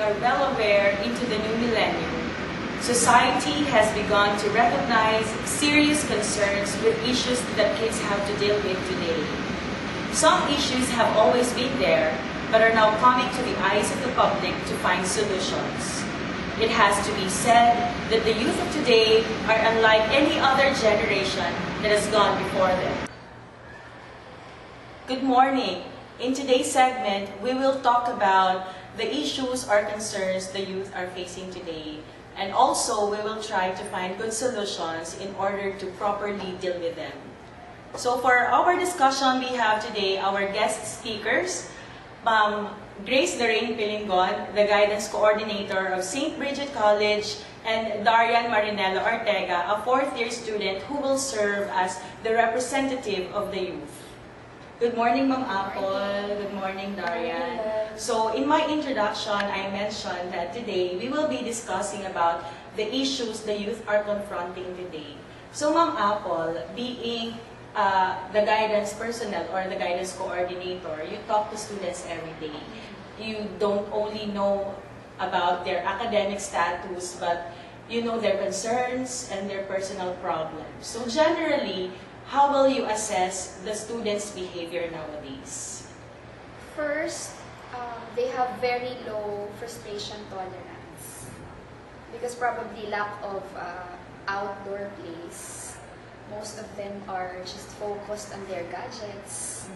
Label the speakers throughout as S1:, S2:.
S1: are well aware into the new millennium, society has begun to recognize serious concerns with issues that kids have to deal with today. Some issues have always been there, but are now coming to the eyes of the public to find solutions. It has to be said that the youth of today are unlike any other generation that has gone before them. Good morning. In today's segment, we will talk about the issues or concerns the youth are facing today. And also, we will try to find good solutions in order to properly deal with them. So for our discussion, we have today our guest speakers, Grace Lorraine Pilingon, the Guidance Coordinator of St. Bridget College, and Darian Marinello Ortega, a fourth-year student who will serve as the representative of the youth. Good morning, Ma'am Apple. Good morning, Darian. So in my introduction, I mentioned that today we will be discussing about the issues the youth are confronting today. So Ma'am Apple, being the guidance personnel or the guidance coordinator, you talk to students every day. You don't only know about their academic status, but you know their concerns and their personal problems. So generally, how will you assess the students' behavior nowadays?
S2: First, they have very low frustration tolerance because probably lack of outdoor plays. Most of them are just focused on their gadgets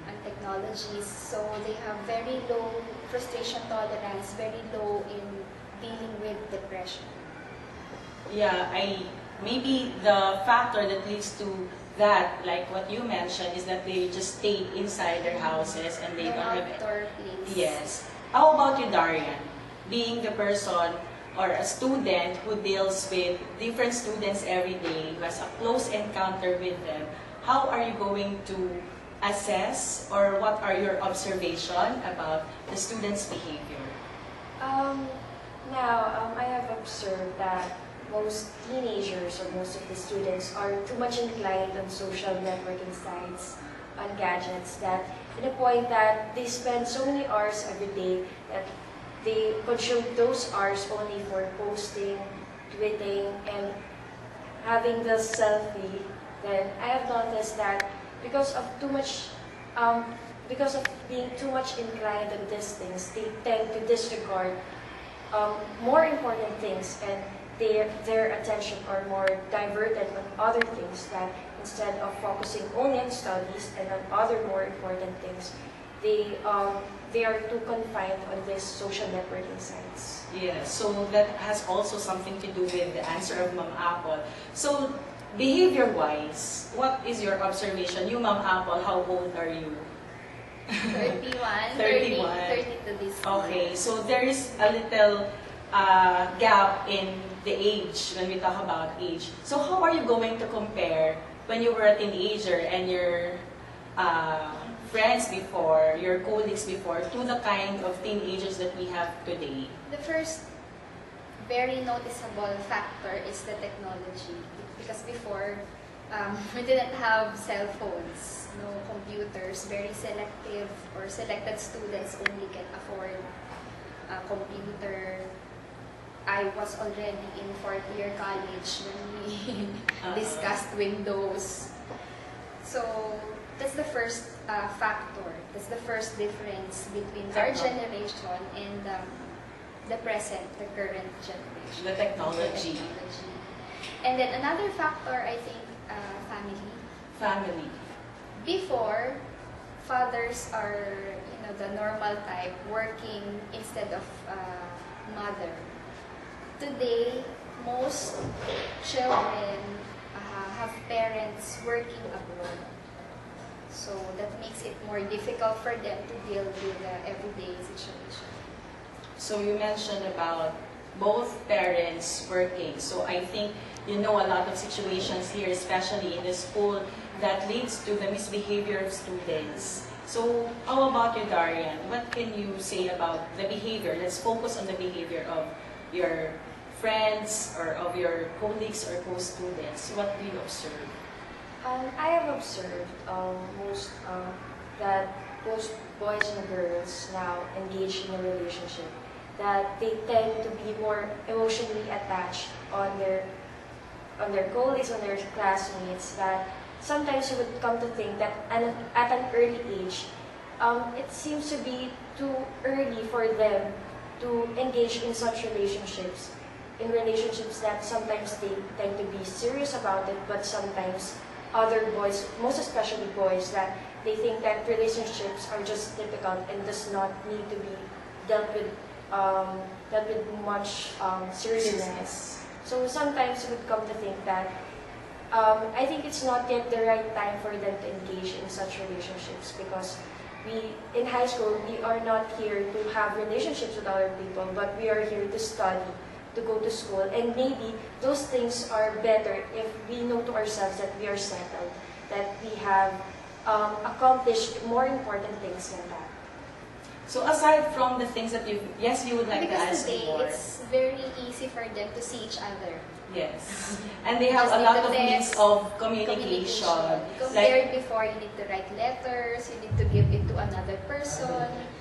S2: and technologies, so they have very low frustration tolerance, very low in dealing with depression.
S1: Yeah, maybe the factor that leads to that, like what you mentioned, is that they just stay inside their houses and they don't have
S2: outdoor plays.
S1: Yes. How about you, Darian? Being the person or a student who deals with different students every day, who has a close encounter with them, how are you going to assess or what are your observations about the students' behavior?
S3: I have observed that most teenagers or most of the students are too much inclined on social networking sites, on gadgets, that to the point that they spend so many hours every day that they consume those hours only for posting, tweeting, and having the selfie. Then I have noticed that because of being too much inclined on these things, they tend to disregard more important things, and their attention are more diverted on other things, that instead of focusing only on studies and on other more important things, they are too confined on these social networking sites.
S1: Yeah, so that has also something to do with the answer of Ma'am Apple. So behavior-wise, what is your observation? You, Ma'am Apple, how old are you?
S2: 31,
S1: 31.
S2: 32 this year.
S1: Okay, so there is a little gap in the age when we talk about age. So how are you going to compare when you were a teenager and your friends before, your colleagues before, to the kind of teenagers that we have today?
S2: The first very noticeable factor is the technology, because before we didn't have cell phones, no computers, very selective or selected students only can afford a computer. I was already in fourth-year college when we discussed Windows. So that's the first factor. That's the first difference between our generation and the current generation.
S1: The technology.
S2: And then another factor, I think, family.
S1: Family.
S2: Before, fathers are, the normal type, working instead of mother. Today, most children have parents working abroad. So that makes it more difficult for them to deal with the everyday situation.
S1: So you mentioned about both parents working. So I think you know a lot of situations here, especially in the school, that leads to the misbehavior of students. So how about you, Darian? What can you say about the behavior? Let's focus on the behavior of your friends or of your colleagues or co-students. What do you observe?
S3: I have observed that most boys and girls now engage in a relationship, that they tend to be more emotionally attached on their colleagues, on their classmates, that sometimes you would come to think that at an early age, it seems to be too early for them to engage in such relationships, in relationships that sometimes they tend to be serious about it, but sometimes other boys, most especially boys, that they think that relationships are just difficult and does not need to be dealt with much seriousness. So sometimes you would come to think that I think it's not yet the right time for them to engage in such relationships, because in high school, we are not here to have relationships with other people, but we are here to study, to go to school, and maybe those things are better if we know to ourselves that we are settled, that we have accomplished more important things than that.
S1: So aside from the things that you would like to
S2: Because
S1: ask
S2: today,
S1: more.
S2: it's very easy for them to see each other.
S1: Yes. And they have
S2: Just
S1: a
S2: need
S1: lot
S2: to
S1: of means
S2: text,
S1: of communication.
S2: Compared before, you need to write letters, you need to give it to another person.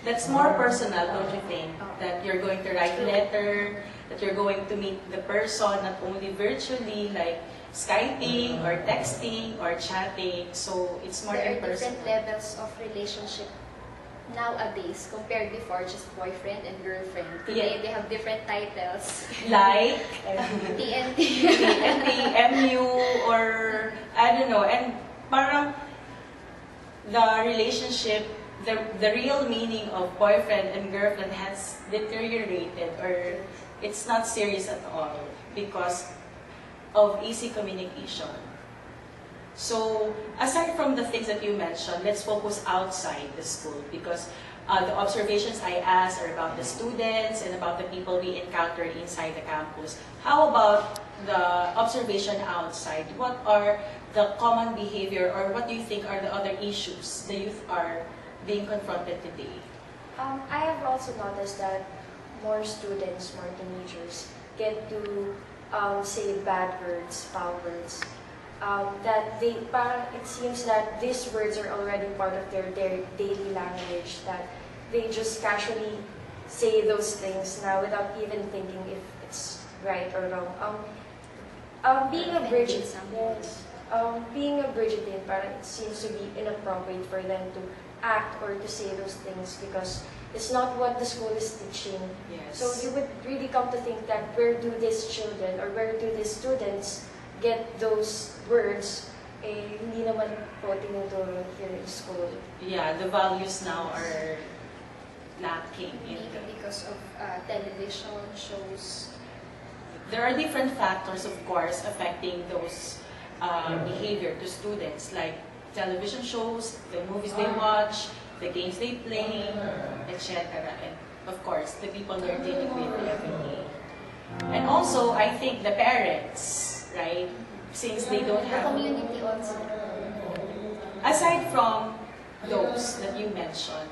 S1: That's more personal, don't you think?
S2: Oh.
S1: That you're going to write letter, that you're going to meet the person not only virtually, like Skyping or texting or chatting. So it's more
S2: There are
S1: impersonal.
S2: different levels of relationship nowadays compared before, just boyfriend and girlfriend. Today,
S1: Yeah.
S2: they have different titles.
S1: Like
S2: TNT.
S1: TNT, MU, or I don't know. And parang the relationship, the real meaning of boyfriend and girlfriend has deteriorated, or it's not serious at all because of easy communication. So, aside from the things that you mentioned, let's focus outside the school, because the observations I asked are about the students and about the people we encounter inside the campus. How about the observation outside? What are the common behavior, or what do you think are the other issues the youth are being confronted today?
S3: I have also noticed that more students, more teenagers, get to say bad words, foul words. That it seems that these words are already part of their daily language, that they just casually say those things now without even thinking if it's right or wrong. Being a virgin, yes, being a virgin, parang it seems to be inappropriate for them to act or to say those things, because it's not what the school is teaching.
S1: Yes.
S3: So you would really come to think that where do these children or where do these students get those words, hindi naman po tinuturo here in school.
S1: Yeah, the values now are lacking.
S2: Because of television shows.
S1: There are different factors, of course, affecting those behavior to students, like television shows, the movies they watch, the games they play, etc. And of course, the people they're dealing with every day. And also, I think the parents, right? Since they don't
S2: The
S1: have...
S2: community also.
S1: Aside from those that you mentioned,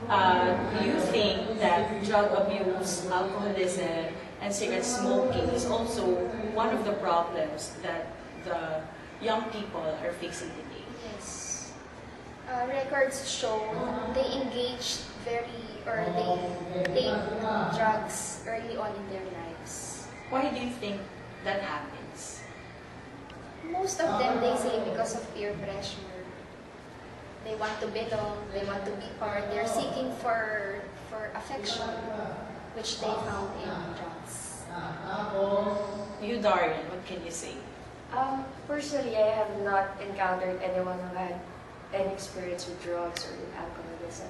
S1: do you think that drug abuse, alcoholism, and cigarette smoking is also one of the problems that the young people are facing today?
S2: Yes. Records show they engaged they take drugs early on in their lives.
S1: Why do you think that happens?
S2: Most of them, they say because of peer pressure. They want to belong, they want to be part, they're seeking for affection, which they found in drugs.
S1: You, Darian, what can you say?
S3: Personally, I have not encountered anyone who had any experience with drugs or with alcoholism.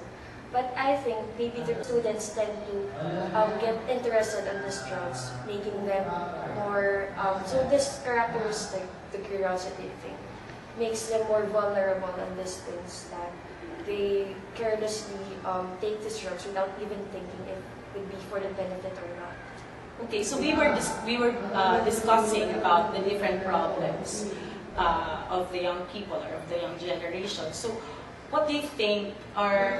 S3: But I think maybe the students tend to get interested in these drugs, making them more... so this characteristic, the curiosity thing, makes them more vulnerable on these things, that they carelessly take these drugs without even thinking if it would be for the benefit or not.
S1: Okay, so we were discussing about the different problems of the young people or of the young generation. So, what do you think are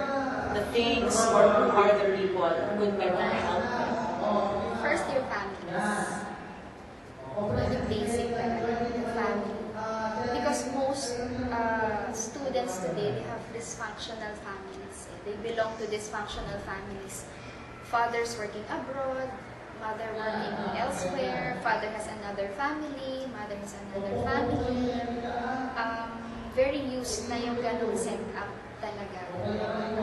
S1: the things, or who are the people who could better help them?
S2: First, your families. The basic the family. Because most students today, they have dysfunctional families. They belong to dysfunctional families. father's working abroad, mother working elsewhere, father has another family, mother has another family. Very used na yung ganong setup talaga.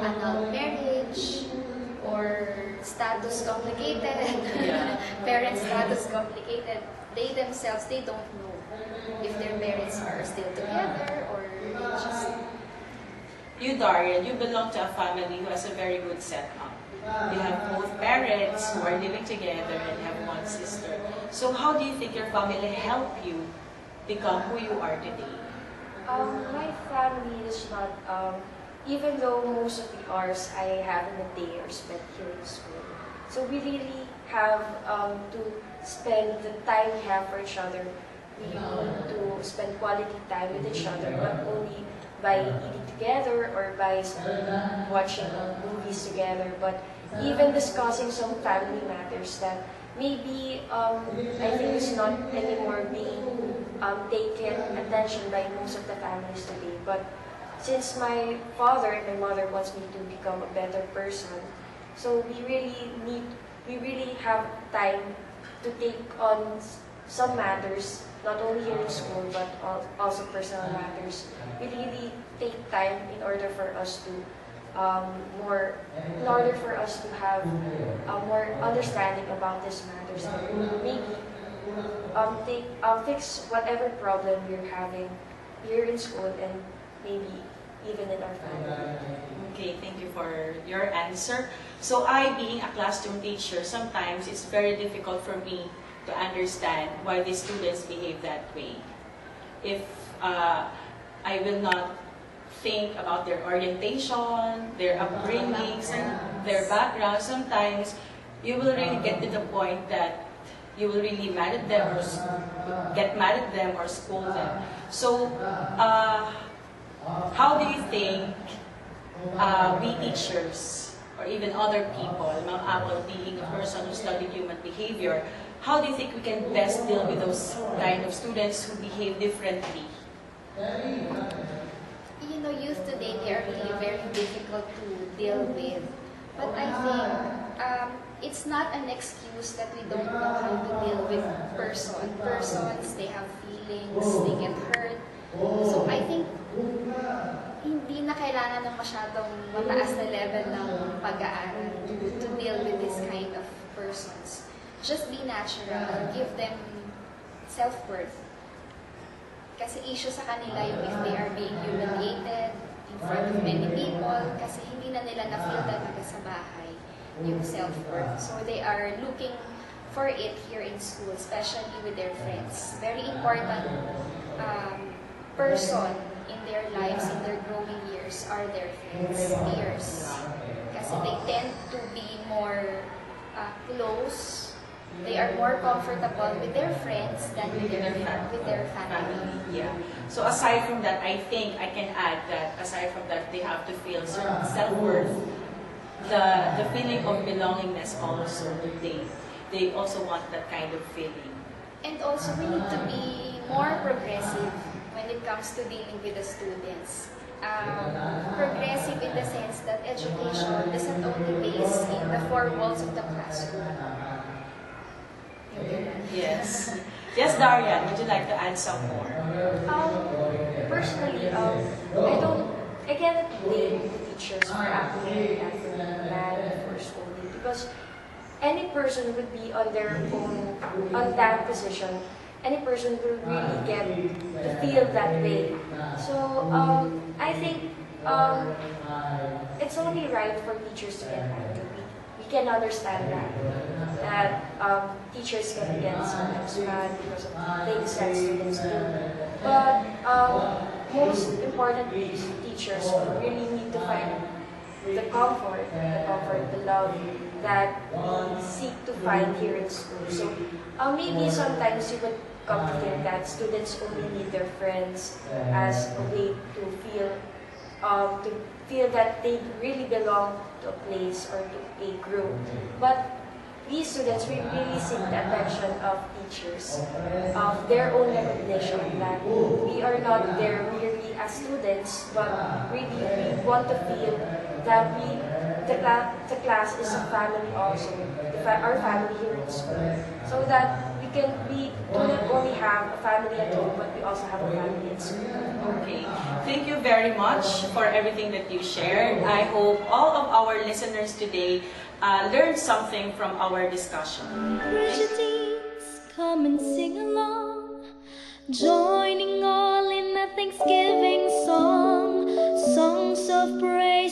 S2: Annulled marriage, or status complicated, parents status complicated. They themselves, they don't know if their parents are still together or they just...
S1: You, Darian, you belong to a family who has a very good setup. You have both parents who are living together and have one sister. So how do you think your family helped you become who you are today?
S3: My family is not, even though most of the hours I have in a day are spent here in school. So we really have to spend the time we have for each other. We need to spend quality time with each other, not only by eating together or by watching movies together, but even discussing some family matters that maybe I think is not anymore being taken attention by most of the families today. But since my father and my mother wants me to become a better person, so we really have time to take on some matters, not only here in school but also personal matters. We really take time in order for us to have more understanding about these matters, and maybe fix whatever problem we're having here in school and maybe even in our family.
S1: Okay, thank you for your answer. So I, being a classroom teacher, sometimes it's very difficult for me to understand why the students behave that way. If I will not think about their orientation, their upbringings, their background, sometimes you will really get to the point that you will really mad at them or get mad at them or scold them. So, how do you think we teachers, or even other people, Ma'am Apple being a person who studied human behavior, how do you think we can best deal with those kind of students who behave differently?
S2: You know, youth today, they are really very difficult to deal with. But I think it's not an excuse that we don't know how to deal with persons. They have feelings, they get hurt. So I think hindi na kailangan ng masyadong mataas na level ng pag-aaral to deal with this kind of persons. Just be natural, give them self-worth. Kasi issue sa kanila yung if they are being humiliated in front of many people, kasi hindi na nila na-feel talaga sa bahay yung self-worth. So they are looking for it here in school, especially with their friends. Very important person in their lives, in their growing years, are their friends, peers. Kasi they tend to be more close. They are more comfortable with their friends than with their family.
S1: Yeah. So aside from that, I think I can add that aside from that, they have to feel certain self-worth, the feeling of belongingness also. They also want that kind of feeling.
S2: And also, we need to be more progressive when it comes to dealing with the students. Progressive in the sense that education doesn't only base in the four walls of the classroom.
S1: Yes. Yes, Darian, would you like to add some more?
S3: Personally, I cannot blame the teachers for acting like that mad for scolding, because any person would be on their own, on that position. Any person will really get to feel that way. So, I think it's only right for teachers to get angry. We can understand that teachers can get sometimes mad because of things that students do. But most importantly, teachers really need to find the comfort, the love that we seek to find here in school. So maybe sometimes you would come to think that students only need their friends as a way to feel that they really belong to a place or to a group. But we students, we really seek the attention of teachers, of their own recognition, that we are not there merely as students, but really we want to feel that the class is a family also, our family here in school, so that we do not only have a family at home, but we also have a family at school.
S1: Okay. Thank you very much for everything that you shared. I hope all of our listeners today learned something from our discussion.
S4: Come and sing along, joining all in the Thanksgiving song, songs of praise.